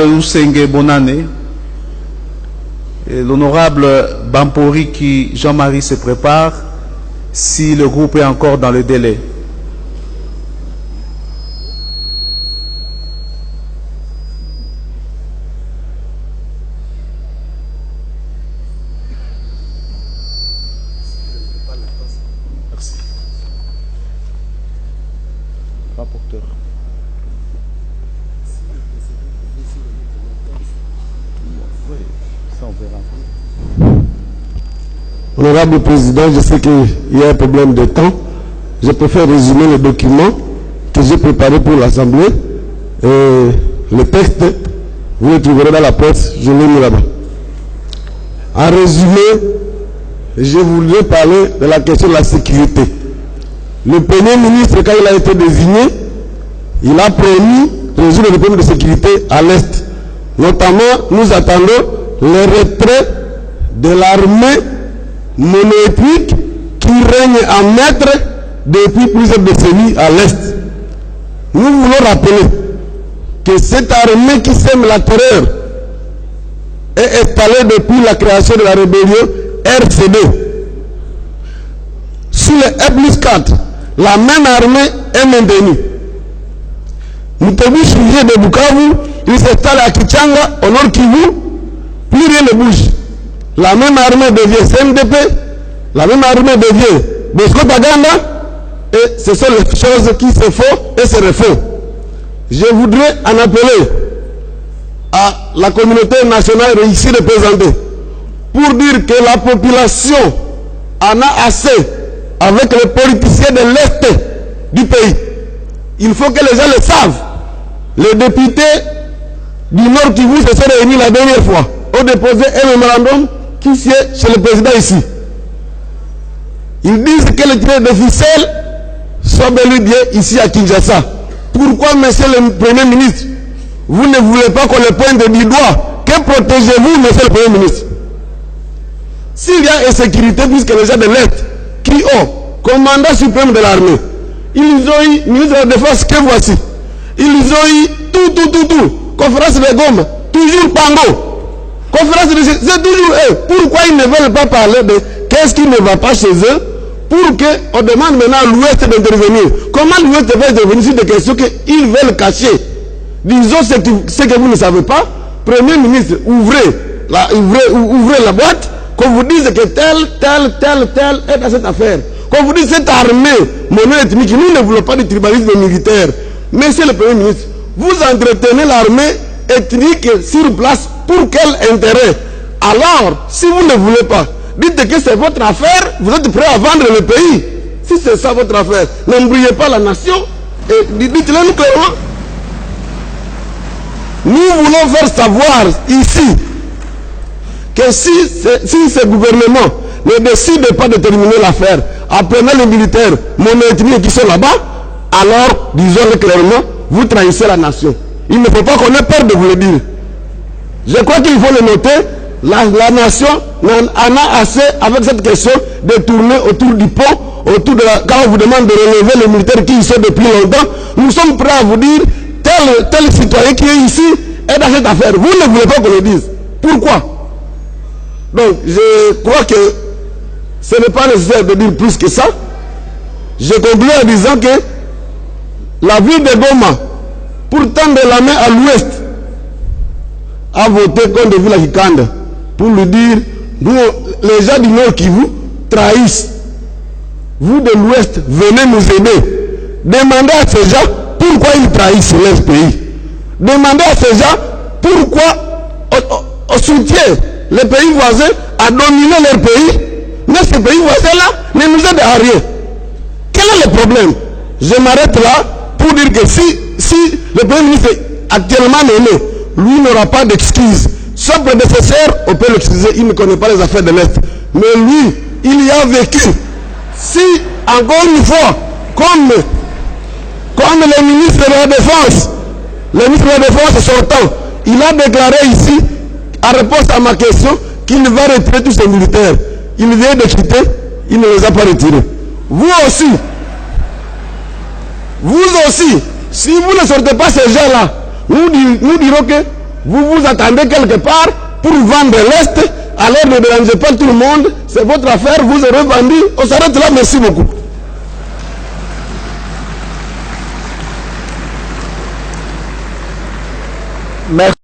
Usenge Bonane et l'honorable Bampori qui Jean-Marie se prépare si le groupe est encore dans le délai. Merci. Rapporteur. Honorable Président, je sais qu'il y a un problème de temps. Je préfère résumer le document que j'ai préparé pour l'Assemblée. Le texte, vous le trouverez dans la presse, je l'ai mis là-bas. En résumé, je voudrais parler de la question de la sécurité. Le Premier ministre, quand il a été désigné, il a promis de résoudre les problèmes de sécurité à l'Est. Notamment, nous attendons le retrait de l'armée monoethnique qui règne en maître depuis plusieurs décennies à l'Est. Nous voulons rappeler que cette armée qui sème la terreur est installée depuis la création de la rébellion RCD. Sous le E+4, la même armée est maintenue. Mutebu Chouvier de Bukavu, il s'installe à Kichanga, au nord Kivu, plus rien ne bouge. La même armée devient CMDP, la même armée devient Bosco Taganda, et ce sont les choses qui se font et se refont. Je voudrais en appeler à la communauté nationale ici représentée pour dire que la population en a assez avec les politiciens de l'Est du pays. Il faut que les gens le savent. Les députés du Nord Kivu se sont réunis la dernière fois, ont déposé un mémorandum qui sied chez le président ici. Ils disent que les tireurs de ficelle sont bel et bien ici à Kinshasa. Pourquoi, monsieur le Premier ministre, vous ne voulez pas qu'on le pointe du doigt? Que protégez-vous, monsieur le Premier ministre? S'il y a insécurité, puisque les gens de l'Est qui ont commandant suprême de l'armée, ils ont eu ministre de la Défense que voici. Ils ont eu tout. Conférence de Goma, toujours Pango. Conférence de... C'est toujours eux. Pourquoi ils ne veulent pas parler de qu'est-ce qui ne va pas chez eux pour qu'on demande maintenant à l'Ouest d'intervenir? Comment l'Ouest va intervenir sur des questions qu'ils veulent cacher? Disons ce que vous ne savez pas. Premier ministre, ouvrez la boîte, qu'on vous dise que tel est dans cette affaire. Qu'on vous dise cette armée mono-ethnique, nous ne voulons pas de tribalisme militaire. Monsieur le Premier ministre, vous entretenez l'armée ethnique sur place pour quel intérêt? Alors, si vous ne voulez pas, dites que c'est votre affaire, vous êtes prêt à vendre le pays. Si c'est ça votre affaire, n'embrouillez pas la nation et dites-le nous clairement. Nous voulons faire savoir ici que si ce gouvernement ne décide pas de terminer l'affaire, apprenez les militaires mono-ethniques qui sont là-bas, alors, disons-le clairement, vous trahissez la nation. Il ne faut pas qu'on ait peur de vous le dire. Je crois qu'il faut le noter, la nation en a assez avec cette question de tourner autour du pont, quand on vous demande de relever les militaires qui y sont depuis longtemps. Nous sommes prêts à vous dire, tel citoyen qui est ici est dans cette affaire. Vous ne voulez pas qu'on le dise. Pourquoi? Donc, je crois que ce n'est pas nécessaire de dire plus que ça. Je conclue en disant que la ville de Goma, pour tendre la main à l'ouest, a voté contre Villa Kikanda pour lui dire, nous, les gens du Nord qui vous trahissent. Vous de l'ouest, venez nous aider. Demandez à ces gens pourquoi ils trahissent leur pays. Demandez à ces gens pourquoi on soutient les pays voisins à dominer leur pays, mais ces pays voisins-là ne nous aident à rien. Quel est le problème? Je m'arrête là pour dire que si le Premier ministre actuellement nommé, lui n'aura pas d'excuses. Son prédécesseur, on peut l'excuser, il ne connaît pas les affaires de l'Est. Mais lui, il y a vécu. Si, encore une fois, comme le ministre de la Défense, sortant, il a déclaré ici, en réponse à ma question, qu'il va retirer tous ses militaires. Il vient de quitter, il ne les a pas retirés. Vous aussi, si vous ne sortez pas ces gens-là, nous dirons que Vous vous attendez quelque part pour vendre l'Est, alors ne dérangez pas tout le monde, c'est votre affaire, vous aurez vendu. On s'arrête là, merci beaucoup. Merci.